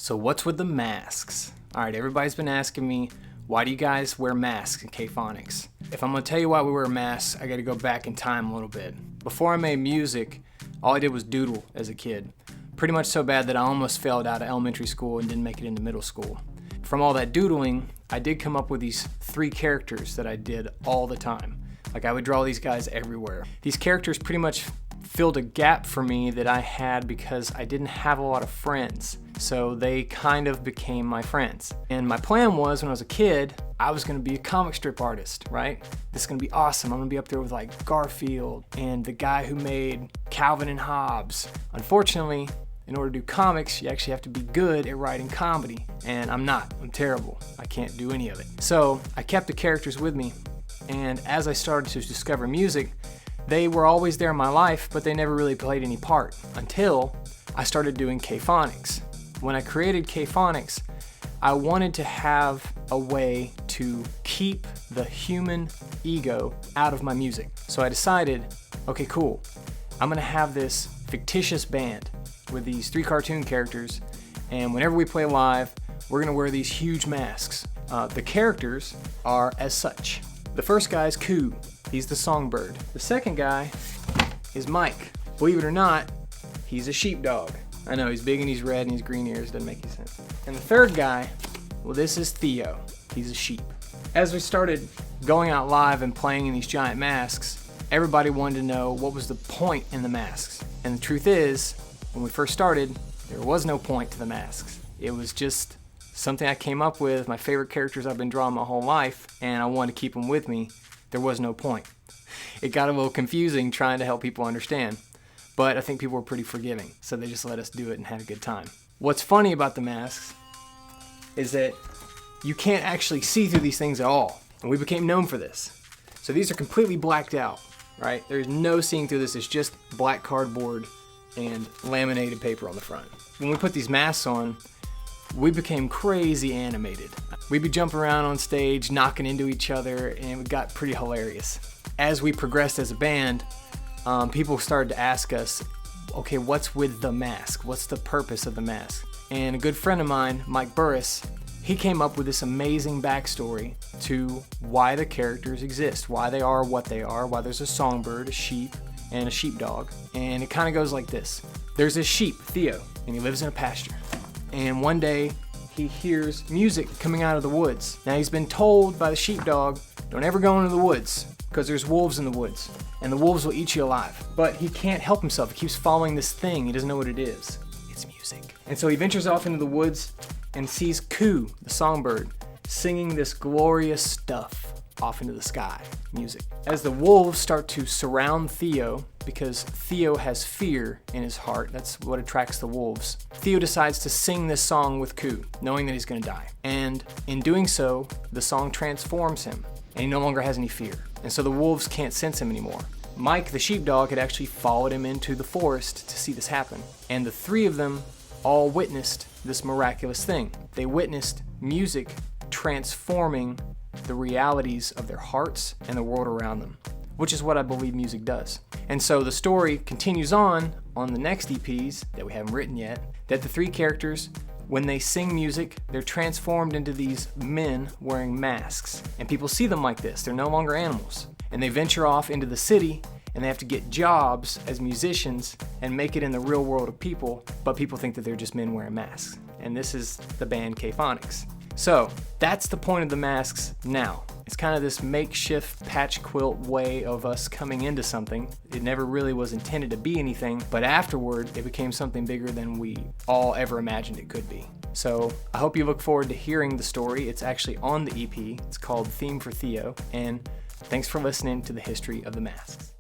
So what's with the masks? All right, everybody's been asking me, why do you guys wear masks in Kphonix? If I'm gonna tell you why we wear masks, I gotta go back in time a little bit. Before I made music, all I did was doodle as a kid. Pretty much so bad that I almost failed out of elementary school and didn't make it into middle school. From all that doodling, I did come up with these 3 characters that I did all the time. Like I would draw these guys everywhere. These characters pretty much filled a gap for me that I had because I didn't have a lot of friends. So they kind of became my friends. And my plan was, when I was a kid, I was gonna be a comic strip artist, right? This is gonna be awesome. I'm gonna be up there with like Garfield and the guy who made Calvin and Hobbes. Unfortunately, in order to do comics, you actually have to be good at writing comedy. And I'm not, I'm terrible. I can't do any of it. So I kept the characters with me. And as I started to discover music, they were always there in my life, but they never really played any part until I started doing Kphonix. When I created Kphonix, I wanted to have a way to keep the human ego out of my music. So I decided, okay, cool. I'm gonna have this fictitious band with these 3 cartoon characters, and whenever we play live, we're gonna wear these huge masks. The characters are as such. The first guy is Koo. He's the songbird. The second guy is Mike. Believe it or not, he's a sheepdog. I know, he's big and he's red and he's green ears, doesn't make any sense. And the third guy, well, this is Theo. He's a sheep. As we started going out live and playing in these giant masks, everybody wanted to know what was the point in the masks. And the truth is, when we first started, there was no point to the masks. It was just something I came up with, my favorite characters I've been drawing my whole life, and I wanted to keep them with me. There was no point. It got a little confusing trying to help people understand. But I think people were pretty forgiving, so they just let us do it and had a good time. What's funny about the masks is that you can't actually see through these things at all, and we became known for this. So these are completely blacked out, right? There's no seeing through this, it's just black cardboard and laminated paper on the front. When we put these masks on, we became crazy animated. We'd be jumping around on stage, knocking into each other, and it got pretty hilarious. As we progressed as a band, people started to ask us, okay, what's with the mask? What's the purpose of the mask? And a good friend of mine, Mike Burris, he came up with this amazing backstory to why the characters exist, why they are what they are, why there's a songbird, a sheep, and a sheepdog. And it kind of goes like this. There's this sheep, Theo, and he lives in a pasture. And one day, he hears music coming out of the woods. Now he's been told by the sheepdog, don't ever go into the woods, because there's wolves in the woods, and the wolves will eat you alive. But he can't help himself. He keeps following this thing. He doesn't know what it is. It's music. And so he ventures off into the woods and sees Koo, the songbird, singing this glorious stuff off into the sky, music. As the wolves start to surround Theo, because Theo has fear in his heart, that's what attracts the wolves, Theo decides to sing this song with Koo, knowing that he's gonna die. And in doing so, the song transforms him, and he no longer has any fear. And so the wolves can't sense him anymore. Mike, the sheepdog, had actually followed him into the forest to see this happen. And the 3 of them all witnessed this miraculous thing. They witnessed music transforming the realities of their hearts and the world around them, which is what I believe music does. And so the story continues on the next EPs that we haven't written yet, that the 3 characters, when they sing music, they're transformed into these men wearing masks. And people see them like this. They're no longer animals. And they venture off into the city, and they have to get jobs as musicians and make it in the real world of people, but people think that they're just men wearing masks. And this is the band Kphonix. So that's the point of the masks now. It's kind of this makeshift patch quilt way of us coming into something. It never really was intended to be anything, but afterward it became something bigger than we all ever imagined it could be. So I hope you look forward to hearing the story. It's actually on the EP. It's called Theme for Theo, and thanks for listening to the history of the masks.